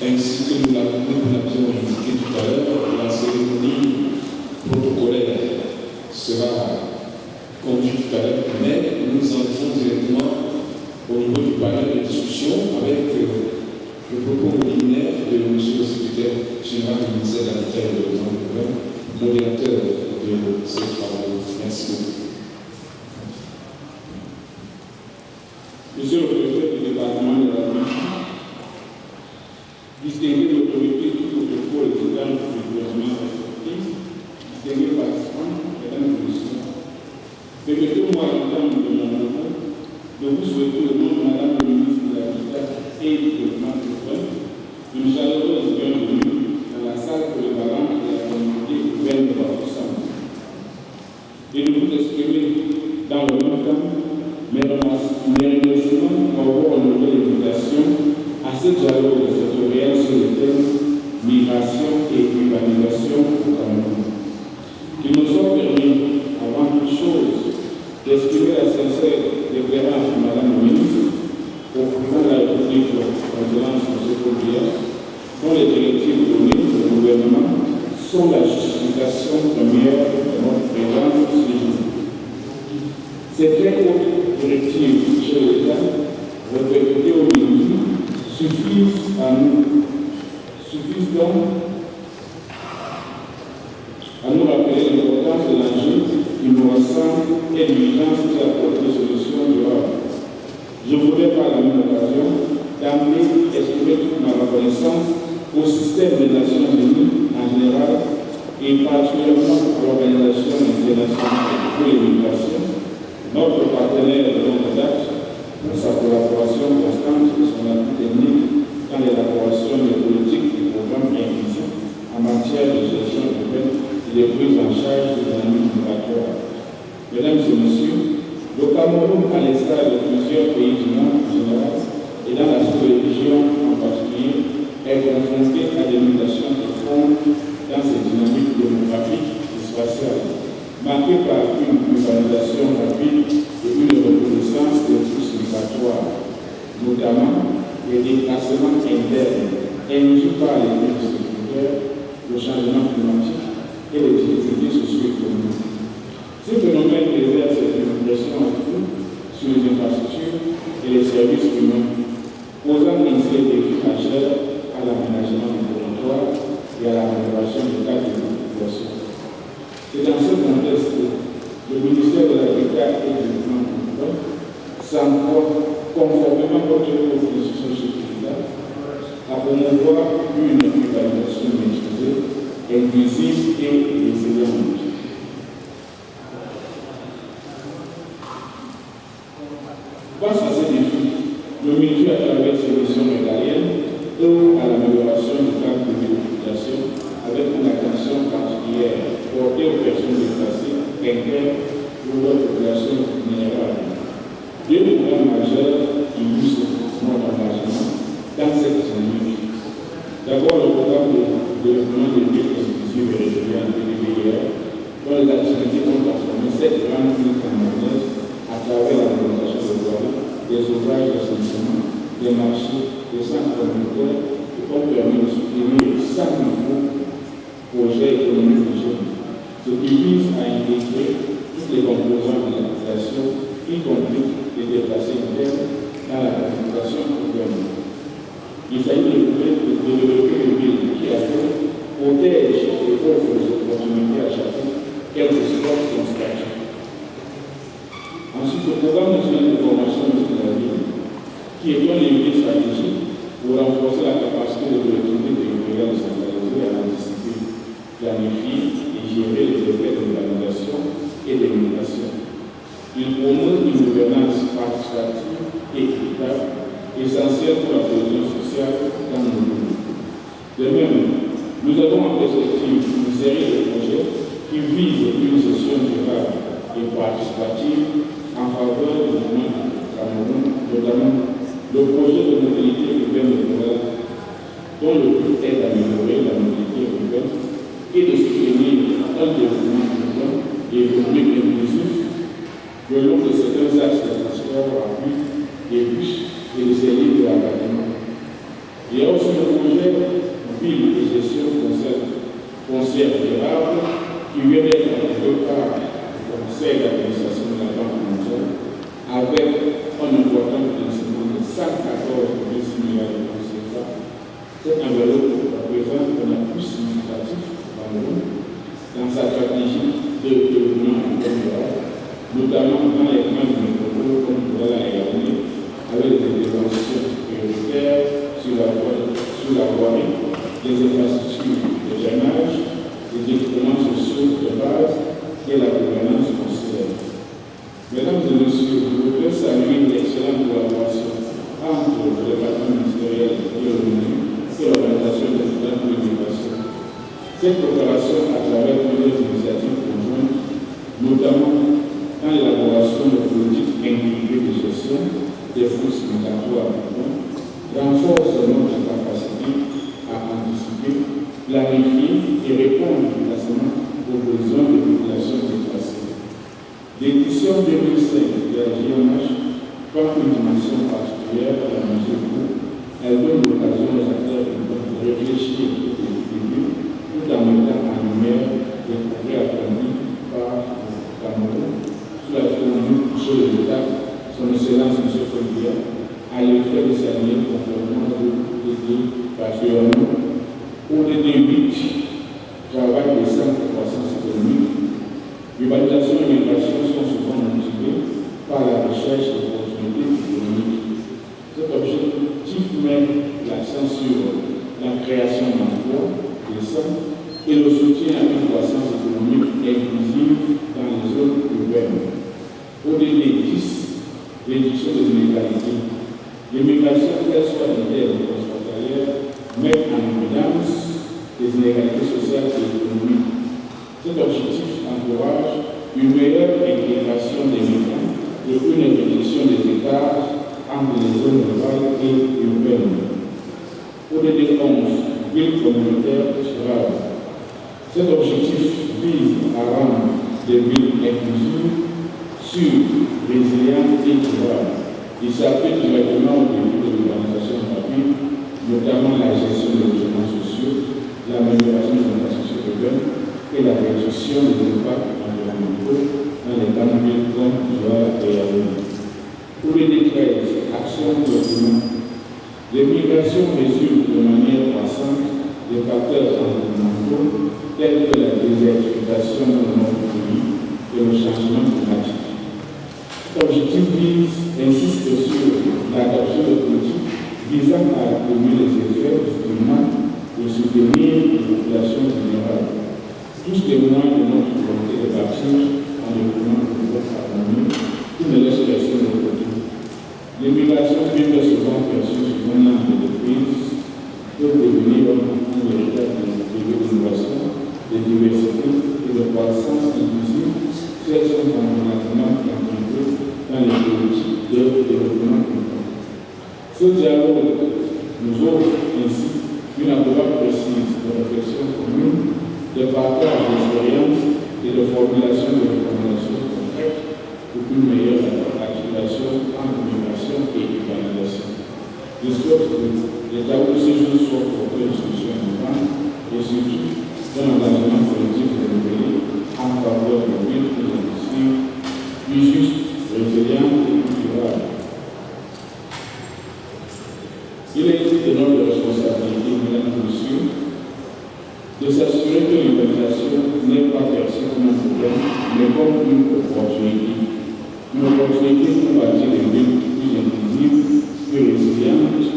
ainsi que nous l'avions indiqué tout à l'heure, la cérémonie protocolaire sera conduite tout à l'heure, mais nous entrons directement au niveau du panel de discussion avec le propos liminaire de M. le secrétaire général du ministère de l'Habitat et de l'Environnement, modérateur de ces travaux. Merci beaucoup. Monsieur le préfet du département de la Région, distingué d'autorité tout autour des étages du gouvernement respectif, distingués participants, mesdames et messieurs, permettez-moi à l'entame de mon propos de vous souhaiter au nom de Madame le ministre de l'Habitat et du Développement urbain une chaleureuse bienvenue dans la salle polyvalente de la communauté urbaine de Bafoussam. Et de vous exprimer dans le même temps mes remerciements pour avoir honoré l'invitation à ce dialogue sectoriel sur le thème migration et urbanisation au Cameroun. Qu'il nous soit permis, avant toute chose, d'exprimer la sincère déclaration de Madame le ministre au président de la République concernant son secrétaire, dont les directives données au gouvernement sont la justification première de notre présence ce jour. Ces très hautes directives chez l'État, répétées au ministre, suffisent donc à nous rappeler l'importance de l'enjeu qui nous rassemble et l'urgence qui apporte des solutions durables. Je voudrais par la même occasion d'emmener exprimer toute ma reconnaissance au système des Nations Unies en général et particulièrement à l'Organisation internationale pour les migrations, notre partenaire de longue date, pour sa collaboration constante et son appui technique dans l'élaboration des politiques et programmes inclusifs en matière de gestion urbaine et de prise en charge des dynamiques migratoires. Mesdames et messieurs, le Cameroun, à l'instar de plusieurs pays du monde en général et dans la sous-région en particulier, est confronté à des mutations profondes dans ses dynamiques démographiques et spatiales, marquées par une urbanisation rapide et une reconnaissance des flux migratoires, notamment les déplacements internes induits par les crises sécuritaires, le changement climatique et les difficultés socio-économiques. Ce phénomène exerce une pression accrue sur les infrastructures et les services humains, posant ainsi des défis majeurs à l'aménagement du territoire et à la rénovation du cadre de la population. C'est dans ce contexte que le ministère de l'Habitat et du Développement urbain s'emploie, conformément aux propositions suffisant, à promouvoir une urbanisation maîtrisée, inclusive et résiliente. Face à ces défis, le ministère, à travers ses missions régaliennes, œuvre à l'amélioration du cadre de population avec une attention particulière portée aux personnes déplacées internes pour leur population minérale. Deux programmes majeurs illustrent notre engagement dans cette dynamique. D'abord, le programme de développement des villes exclusives et résilientes PDVR, dont les activités ont transformé cette grande ville camerounaise à travers la réalisation de voiries, des ouvrages d'assainissement, des marchés, des centres communautaires qui ont permis de soutenir 100 nouveaux projets économiques de jeunes, ce qui vise à intégrer toutes les composantes de la population, y compris les déplacés internes, dans la planification urbaine. Il s'agit de développer une ville qui accueille, protège et offre des opportunités à chacun, quel que soit son statut. Ensuite, le programme national de formation de la ville, qui est un levier stratégique pour renforcer la capacité de collectivités territoriales décentralisées à anticiper, planifier et gérer les effets de l'urbanisation et de l'immigration. Il promeut une gouvernance participative et équitable, essentielle pour la cohésion sociale dans nos pays. De même, nous avons en perspective une série de projets qui visent une gestion durable et participative en faveur du mouvement du Cameroun, notamment le projet de mobilité urbaine rurale, dont le but est d'améliorer la mobilité urbaine et de soutenir un développement urbain et économique inclusif le long de certains axes de transport à vue, des bus et des lignes de l'académie. Il y a aussi le projet Cette enveloppe représente un appui significatif dans sa stratégie de développement durable, notamment dans les plans de métropole comme Douala et Yaoundé, avec des interventions prioritaires sur la voirie, les infrastructures de drainage, les équipements sociaux de base et la gouvernance foncière. Mesdames et messieurs, je voudrais saluer l'excellente collaboration entre le département ministériel et le MINU et l'organisation des étudiants pour l'immigration. Cette coopération à travers plusieurs initiatives conjointes, notamment dans l'élaboration de politiques intégrées de gestion des flux migratoires, renforce notre capacité à anticiper, planifier et répondre efficacement aux besoins des populations déplacées. L'édition 2005 de la JMH prend une dimension particulière à la mesure où elle donne l'occasion aux acteurs de réfléchir au début tout en mettant en lumière les progrès accomplis par le Cameroun sous la conduite du chef de l'État, son Excellence M. Folbiya, à l'effet de saluer conformément au DD particulièrement au DD 8, travail des centres de croissance économique. L'urbanisation et l'immigration sont souvent motivées par la recherche d'opportunités économiques. Cet objectif met l'accent sur la création d'emplois décents et le soutien à une croissance économique inclusive dans les zones urbaines. ODD 10, réduction des inégalités. L'immigration, qu'elle soit interne ou transfrontalière, met en évidence les inégalités sociales et économiques. Cet objectif encourage une meilleure intégration des migrants et une réduction des écarts entre les zones rurales et urbaines. ODD 11, ville communautaire durable. Cet objectif vise à rendre des villes inclusives, sûres, résilientes et durables. Il s'applique directement aux défis de l'urbanisation rapide, notamment la gestion des logements sociaux, l'amélioration de l'infrastructure urbaine et la réduction des impacts environnementaux dans les grandes villes comme Douala et Yaoundé. Pour les 13, action de logement. Les migrations résultent de manière croissante des facteurs environnementaux tels que la désertification de notre pays et le changement climatique. Cet objectif insiste sur l'adoption de politiques visant à atténuer les effets du climat et soutenir les populations vulnérables. Tous témoignent de notre volonté de bâtir un développement de harmonie qui ne laisse personne de côté. L'immigration, bien que souvent perçue sous un angle de crise, peut devenir un véritable d'innovation, de diversité et de croissance inclusive si elles sont convenablement intégrées dans les politiques de développement commun. Ce dialogue nous offre ainsi une approche précise de réflexion commune, de partage d'expériences et de formulation de recommandations concrètes pour une meilleure articulation entre migration et urbanisation. Je souhaite que les travaux de ce jour soient porteurs de solutions innovantes et surtout d'un engagement collectif renouvelé en faveur de villes plus inclusives, plus justes, résilientes et plus durables. Il est de notre responsabilité, mesdames et messieurs, de s'assurer que l'urbanisation n'est pas perçue comme un problème, mais comme une opportunité. Une opportunité pour bâtir des villes plus inclusives, plus résilientes,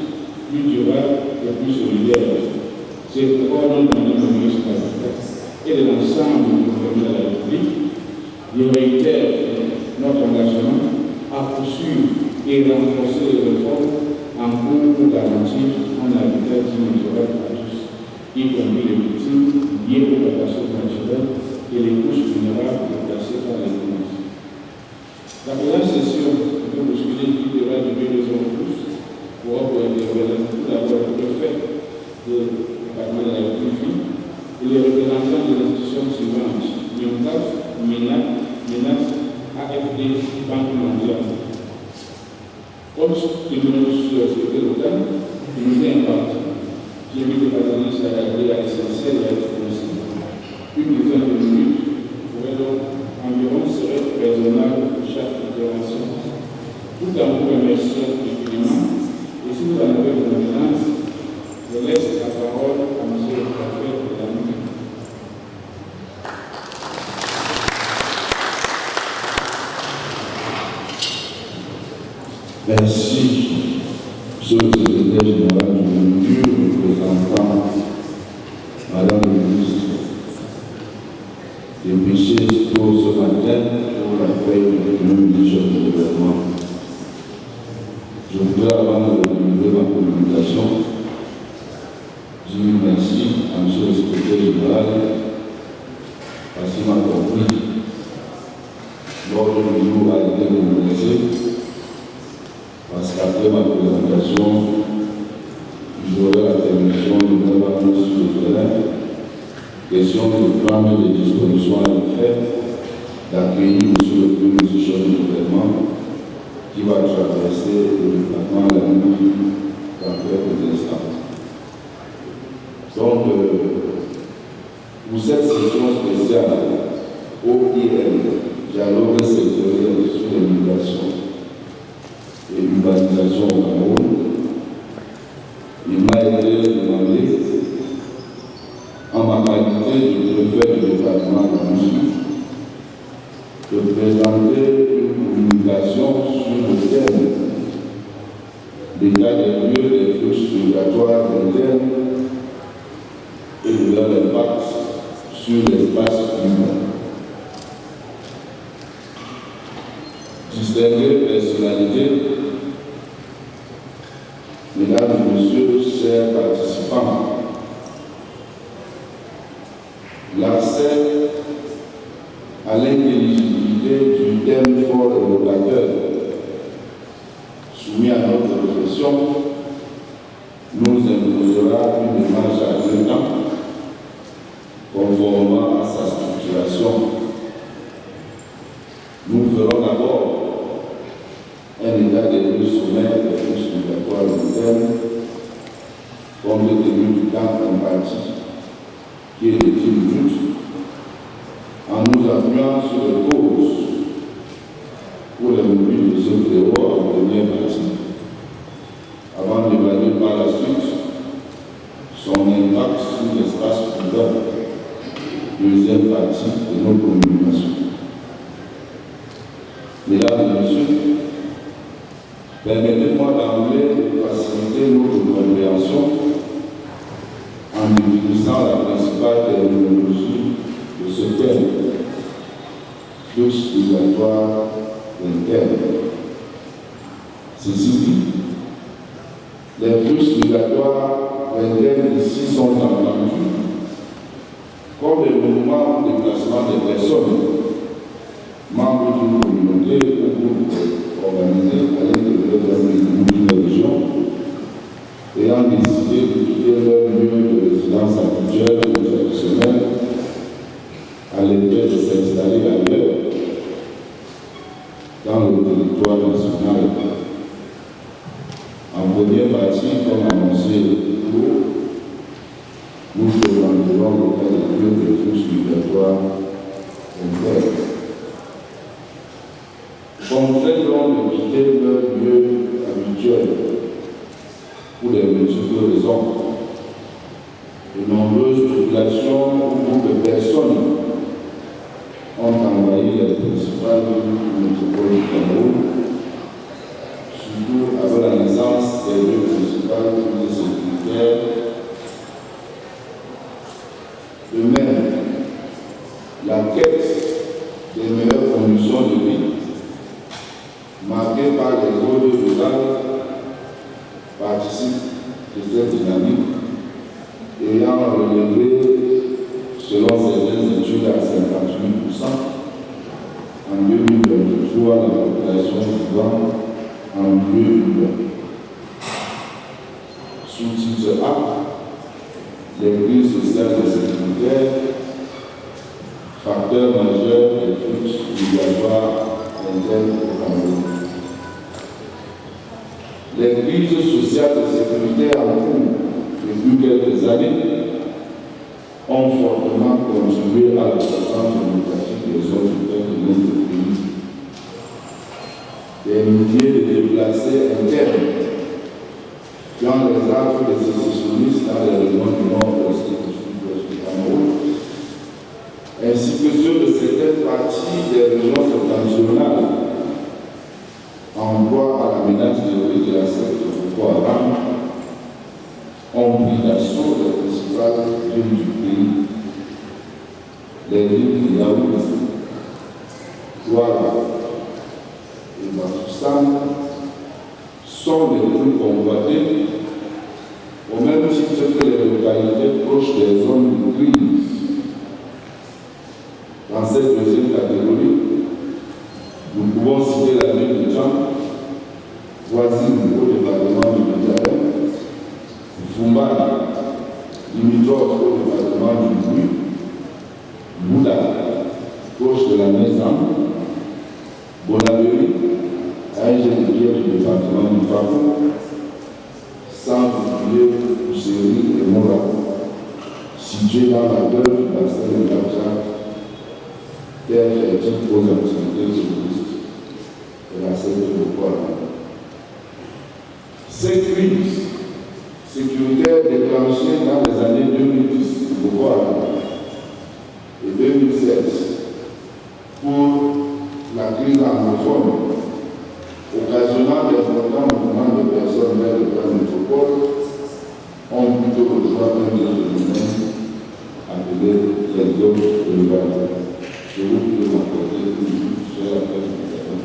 plus durables et plus solidaires. C'est pourquoi notre Madame la ministre et de l'ensemble du gouvernement de la République, je réitère notre engagement à poursuivre et renforcer les réformes en cours pour garantir un habitat digne et durable à tous, y compris les victimes liées aux catastrophes naturelles et les couches vulnérables déplacées par les violences. La première session que vous suivez qui devra durer 2 heures plus pourra pour intervenir tout d'abord le fait du département de la République et les représentants des institutions suivantes, MIONCAF, MENAC, AFD, Banque mondiale. Comme il nous souhaite local, il nous est imparti. J'invite les partenaires à regarder à l'essentiel et à l'exposé. Une dizaine de minutes pourrait donc environ serait raisonnable pour chaque intervention. Tout en vous remerciant infiniment, et si vous en avez confiance, je Je laisse la parole à M. le préfet de la Mine. Merci, Monsieur le secrétaire général du Dieu, représentant Madame le ministre des péchés pour ce matin pour l'accueil du ministre du gouvernement. Je voudrais, avant de délivrer ma communication, dire merci à M. le secrétaire général parce qu'il m'a compris. L'ordre du jour a été mobilisé parce qu'après ma présentation, j'aurai la permission de me rendre sur le terrain, question de prendre les dispositions à faire, d'accueillir M. le premier chef du gouvernement qui va traverser le département de la nuit dans quelques instants. Donc, pour cette session spéciale OIM, dialogue sectoriel sur l'immigration et l'urbanisation au Cameroun, il m'a été demandé, en ma qualité de préfet du département de la Nuit, de présenter une communication sur le thème l'état des lieux des flux migratoires internes et de leur impact sur l'espace humain. Distinguées personnalités, mesdames et messieurs, chers participants, l'accès à l'intelligibilité du thème fort évocateur soumis à notre réflexion nous imposera une démarche à deux temps, conformément à sa structuration. Nous ferons d'abord un état des lieux sommaires des flux migratoires internes, compte tenu du temps imparti, qui est de 10 minutes, en nous appuyant sur les causes pour les mobiles de ce fléau en première partie, avant d'évaluer par la suite son impact sur l'espace urbain, deuxième partie de nos communications. Mesdames et messieurs, permettez-moi d'emblée de faciliter notre compréhension en définissant la principale terminologie de ce thème, flux migratoire interne. Ceci dit, les flux migratoires internes ici sont entendus comme le mouvement de déplacement des personnes, membres d'une communauté ou groupe organisé à l'intérieur d'une région, ayant décidé de quitter leur lieu de résidence habituelle ou traditionnelle à l'effet de s'installer ailleurs dans le territoire national. En première partie, comme annoncé plus haut, nous présenterons le cas des lieux de flux migratoires internes. Contraints de quitter leur lieu habituel pour des multiples raisons. De nombreuses populations ou groupes de personnes ont envahi les principales métropoles du Cameroun, surtout avec la naissance des lieux principales et sécuritaires. De même, la quête des meilleures conditions de vie, marquée par les zones rurales, participe de cette dynamique, ayant relevé, selon certaines études, à 58% en 2023 la population vivant en lieu urbain. Sous-titre A, les crises sociales et sécuritaires, facteurs majeurs des flux migratoires internes au Cameroun. Les crises sociales et sécuritaires en cours depuis quelques années ont fortement contribué à la croissance démographique des autres de notre pays. Des milliers de déplacés internes qui ont les actes des sécessionnistes dans les régions du nord-ouest du Cameroun, ainsi que ceux de certaines parties des régions septentrionales en proie à la menace de la secte Boko Haram, ont pris d'assaut les principales villes du pays. Les villes de Yaoundé, Douala et Bafoussam sont les plus convoitées, au même titre que les localités proches des zones de crise. Dans cette deuxième catégorie, nous pouvons citer la ville de Tcham, voisine au département du Médiaret, Fumba, limitrophe au département du Bui, Bouda, proche de la maison, Bonabéry, AIGD du département du Fapou, Saint-Oublier, Pousserie et Mora, situé dans la gueule du bassin de Labjak, terre fertile aux activités touristes de la secte de Boko Haram. Ces crises sécuritaires déclenchées dans les années 2010 de Boko Haram et 2016 pour la crise anglophone, occasionnant d'importants mouvements de personnes vers le plan métropole, ont plutôt rejoint un autre domaine appelé les zones rurales. Je vous prie de m'accorder une minute sur la présentation.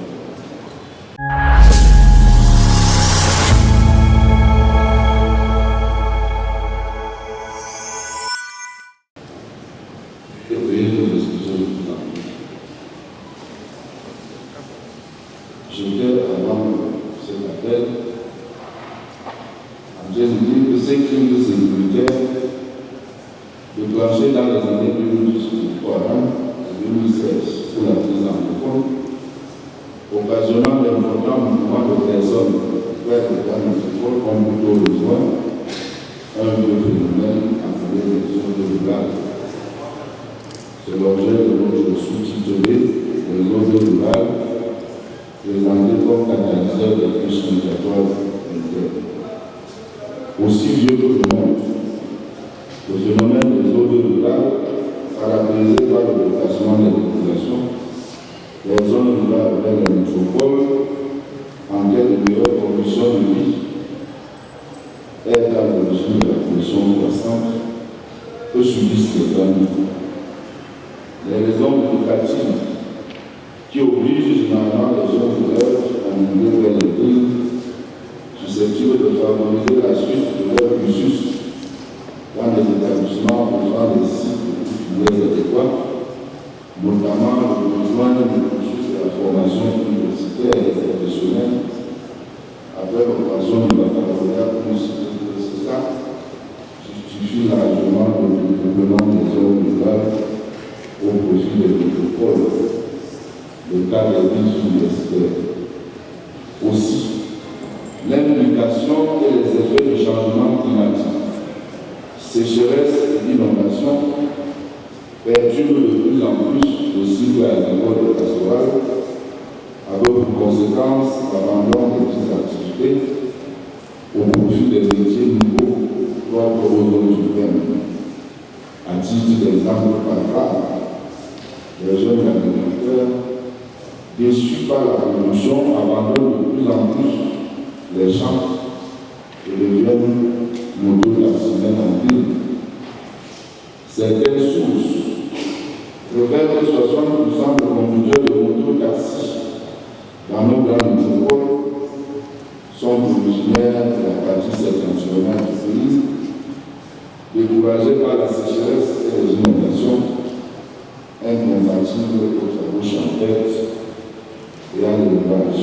Je voudrais, avant cet appel, en train de dire que ces crimes sécuritaires déclenchés dans les années 2010 pour 2016 sous la crise anglophone, occasionnant d'importants mouvements de personnes vers le plan métropole, ont plutôt rejoint un vieux phénomène appelé les zones rurales. C'est l'objet de notre sous-titulé les zones rurales, présenté comme catalyseur des crises migratoires internes. Aussi vieux que le monde, le phénomène des zones rurales, caractérisé par le déplacement des populations, les zones rurales vers les métropoles, en quête de meilleures conditions de vie, est à l'origine de la pression croissante que subissent les familles. Les raisons éducatives qui obligent généralement les jeunes élèves à migrer vers les villes, susceptibles de favoriser la suite de leur cursus dans les établissements offrant des sites adéquats, notamment le besoin de poursuivre la formation universitaire et professionnelle après l'opération du baccalauréat plus ce cas justifie largement le développement des zones rurales au profit des métropoles, le cas des villes universitaires. Aussi, l'implication et les effets du changement climatique, sécheresse et inondation perturbent de plus en plus le cycle agricole et pastoral, avec pour conséquence l'abandon des petites activités au profit des métiers nouveaux propres aux zones urbaines. À titre d'exemple palpable, les jeunes agriculteurs, déçus par la production, abandonnent de plus en plus les champs et deviennent moto-taximens en ville. Certaines sources révèlent que 60% des conducteurs de moto-taxi dans nos grandes métropoles sont originaires de la partie septentrionale du pays, découragés par la sécheresse et les inondations, incompatibles aux travaux champêtres et à l'élevage.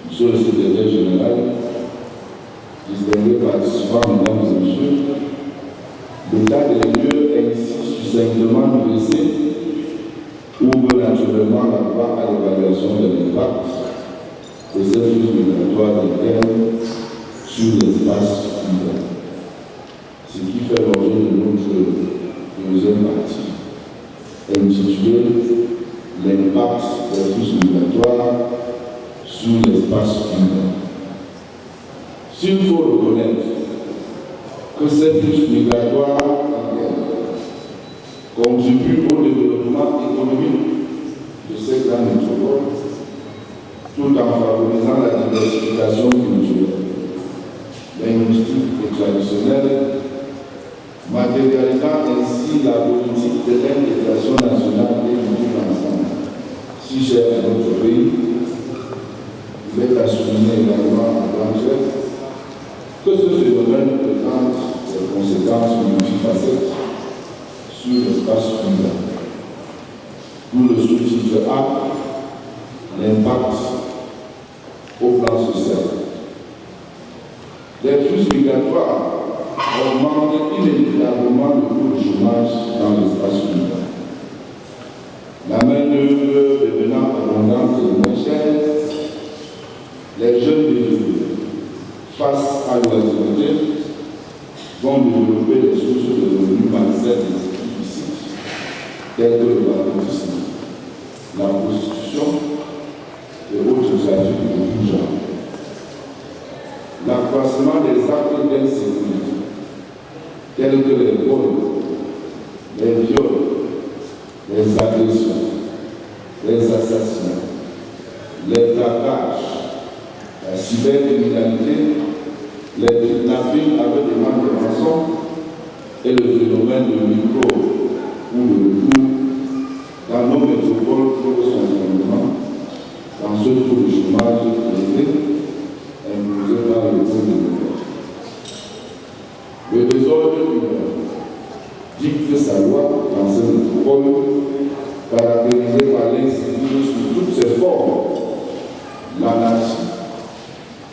Monsieur le secrétaire général, distingués participants, mesdames et messieurs, l'état des lieux ainsi succinctement dressé ouvre naturellement la voie à l'évaluation de l'impact de cette crise migratoire interne sur l'espace urbain. Ce qui fait l'objet de notre deuxième partie, intitulée l'impact des crises migratoires sur l'espace urbain. S'il faut reconnaître que ces flux migratoires contribuent au développement économique de ces grandes métropoles, tout en favorisant la diversification culturelle, linguistique et traditionnelle, matérialisant ainsi la politique de l'intégration nationale et du vivre ensemble, si chère à notre pays. Il est à souligner également en grand chef que ce phénomène présente des conséquences multifacétiques sur l'espace public. D'où le sous-titre A, l'impact au plan social. Les flux migratoires augmentent inévitablement le coût du chômage dans l'espace public. La main-d'œuvre devenant abondante et moins chère, les jeunes développés, face à leurs activités, vont développer des sources de revenus malsaines et illicites, telles que le banditisme, la prostitution et autres trafics de tout genre. L'accroissement des actes d'insécurité, tels que les vols, les viols, les agressions, les assassinats, les braquages, la cybercriminalité, les kidnappings avec des demandes de rançon et le phénomène de micro ou de retour dans nos métropoles pour son développement, dans ce taux de chômage élevé imposé par le taux de l'État. Le désordre humain dicte sa loi dans ces métropoles, caractérisée par l'insécurité sous toutes ses formes, l'anarchie,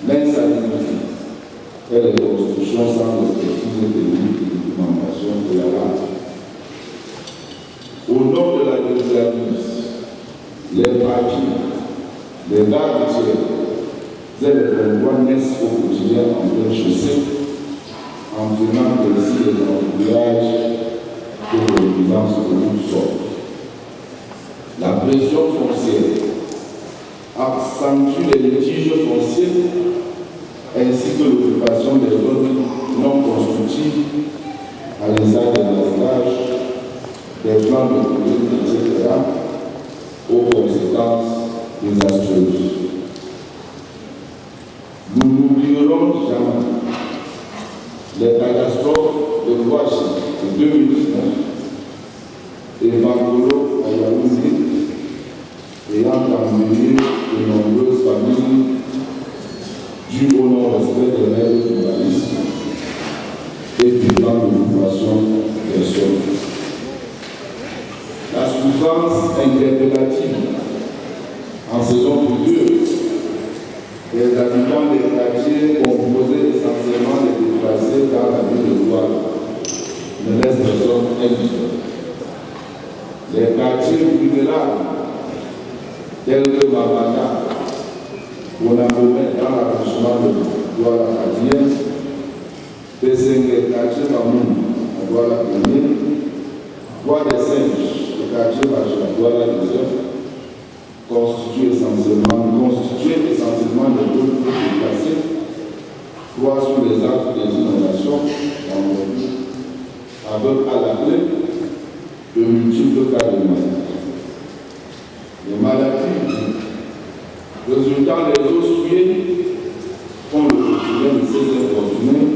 l'insalubrité et les constructions sans expertise technique et documentation de la langue. Au nom de la législatrice, les partis, les gardes et les convois naissent au quotidien en pleine chaussée, entraînant ainsi les embouteillages de l'urgence de toutes sortes. La pression foncière accentue les litiges fonciers ainsi que l'occupation des zones non constructives à l'usage des mariages, des plans de politique, etc., aux conséquences désastreuses. Nous n'oublierons jamais les catastrophes de Kouachi de 2019 et Bangolo à Yaoundé ayant amené de nombreuses familles dues au non-respect des règles d'urbanisme et du plan d'occupation des sols. La souffrance interpellative en saison pluvieuse des habitants des quartiers composés essentiellement des déplacés dans la ville de Douala ne laisse personne indifférent. Les quartiers vulnérables tels que Babana, Bonabomé dans l'arrondissement de Douala-Kadiens, Bessengue, quartier Mamoun, à Douala-Kadiens, Bois des Singes, le quartier Bacha, Douala-Kadiens, constitués essentiellement de groupes déplacés, soit sous les actes des inondations, avec à la clé de multiples cas de maladies. Les maladies résultant des eaux souillées font le quotidien de ces infortunés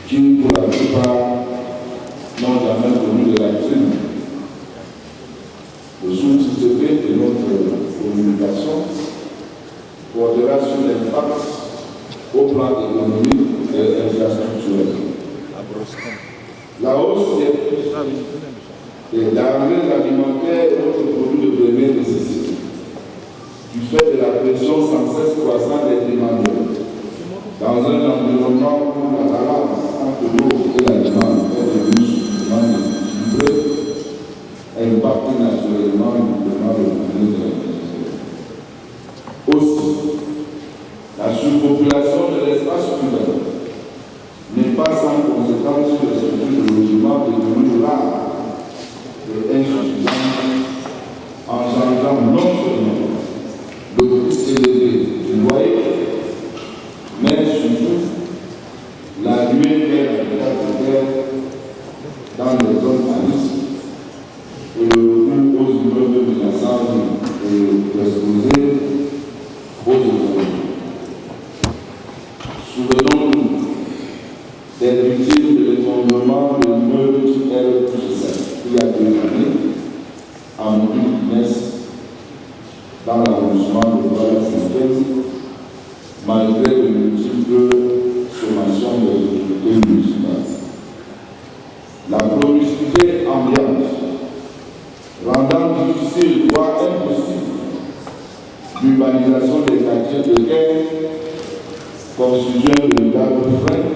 qui, pour la plupart, n'ont jamais connu de la crime. Le sous-titre B de notre communication portera sur l'impact au plan économique et infrastructurel. La hausse des prix des denrées alimentaires et autres produits de première nécessité, du fait de la pression sans cesse croissante des demandeurs, dans un environnement où la balance entre l'offre et la demande est devenue suffisamment équilibrée, impacte naturellement le contenu de la vie. Aussi, la surpopulation de l'espace public n'est pas sans conséquence sur les structures de logement devenues rares et insuffisantes, engendrant non seulement le coût élevé du loyer, mais surtout la nuée vers la sanitaires dans les zones à risque et le recours aux immeubles menaçants et exposés aux économies. Souvenons-nous des victimes de l'effondrement de l'immeuble L+7 il y a 2 années à Montpellier dans l'arrondissement de Douala-Saint-Quentin, malgré de multiples sommations des autorités municipales. La promiscuité ambiante rendant difficile, voire impossible, l'urbanisation des quartiers de guerre constituant de véritables freins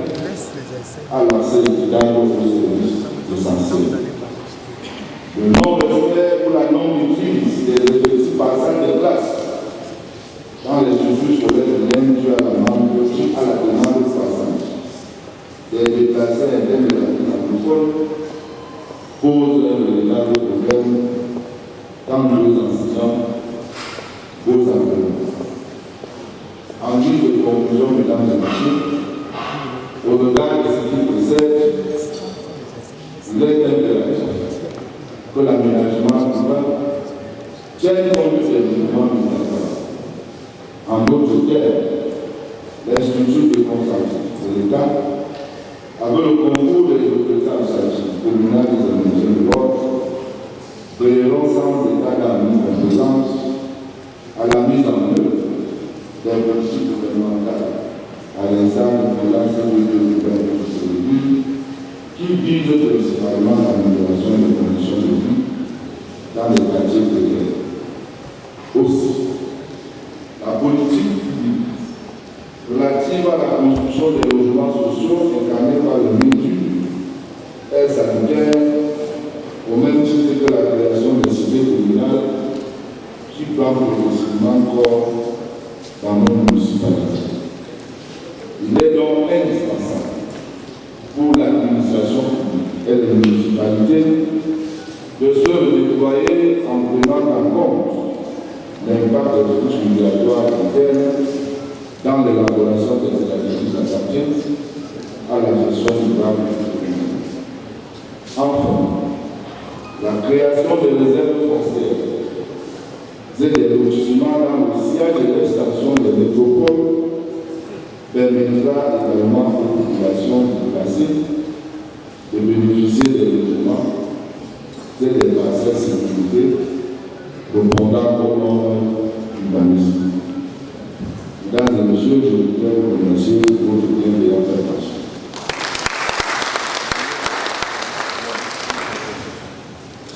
à l'accès équitable aux services essentiels. Le non-respect ou la non-maîtrise des effectifs passants des classes dans les structures scolaires même dû à la demande passante des déplacés internes de la ville anglophone pose un véritable problème tant aux enseignants qu'aux apprenants. En guise de conclusion, mesdames et messieurs, au regard de ce qui précède, il est impératif que l'aménagement urbain tienne compte des mouvements migratoires. En d'autres termes, les structures de consensus de l'État, avec le concours des autorités administratives communales des aménagements de l'ordre, veilleront sans état d'âme complaisance à la mise en œuvre des politiques gouvernementales, à l'instar du programme CVD qui vise principalement l'amélioration des conditions de vie dans les quartiers précaires. Aussi, la politique publique relative à la construction des logements sociaux incarnée par le MINDU est sanitaire au même titre que la création des cités communales qui plante progressivement corps dans nos municipalités. Il est donc indispensable pour l'administration publique et les municipalités de se redéployer en prenant en compte l'impact des flux migratoires internes dans l'élaboration des stratégies adaptées à la gestion durable du commun. Enfin, la création de réserves foncières et des lotissements dans le siège de l'extension des métropoles permettra également aux populations déplacées de bénéficier des logements et des parcelles sécurisées répondant aux normes urbanistes. Mesdames et messieurs, je voudrais vous remercier pour votre bienveillante attention.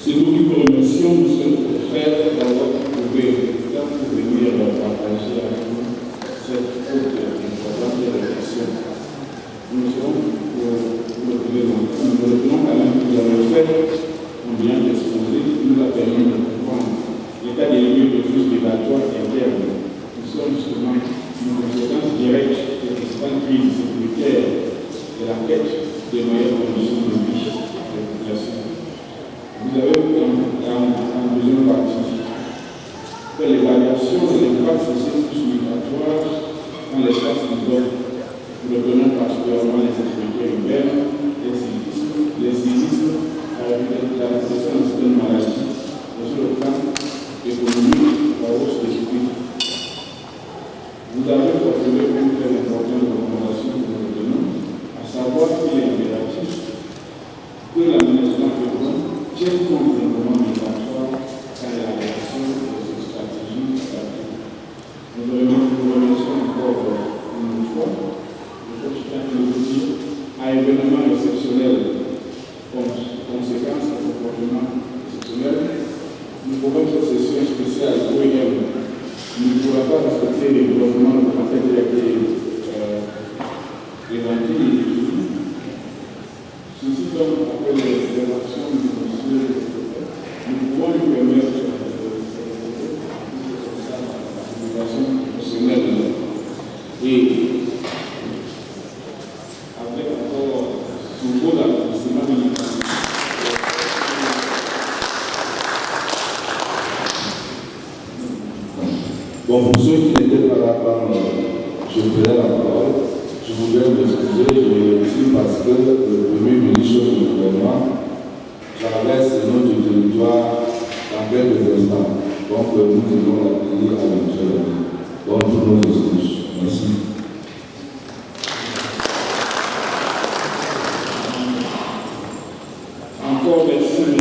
C'est nous qui vous remercions, monsieur le préfet, d'avoir trouvé le temps pour venir partager avec nous cette haute importante réflexion. Nous le prenons quand même que vous avez fait, on vient d'exposer, nous a permis de comprendre l'état des lieux de flux migratoires internes. Nous sommes justement une conséquence directe des principales crises sécuritaires de la quête des meilleures conditions de vie des populations. Vous avez en deuxième partie fait l'évaluation de l'impact de ces flux migratoires dans l'espace du globe. Nous reprenons particulièrement les activités urbaines, les séismes, la récession de certaines maladies, sur le plan économique, la hausse des prix. Vous avez formulé une très importante recommandation que nous donnons, à savoir qu'il est impératif que l'aménagement urbain tienne compte des mouvements migratoires dans la réaction de ces stratégies adaptées. Nous remercions encore une fois à événements exceptionnels, conséquences de comportements exceptionnels, nous pouvons faire session spéciale OIM. Nous ne pourrons pas respecter les gouvernements de la tête qui a été présenté et défini. Ceci donc, après les réactions du monsieur, nous pouvons lui permettre de sa participation professionnelle et avec encore toujours l'accomplissement de Bon, pour ceux qui n'étaient pas là quand je prenais la parole, je voudrais m'excuser, je remercie parce que le Premier ministre nous allons l'accueillir à l'auteur dans tous nos excuses. Merci. Encore merci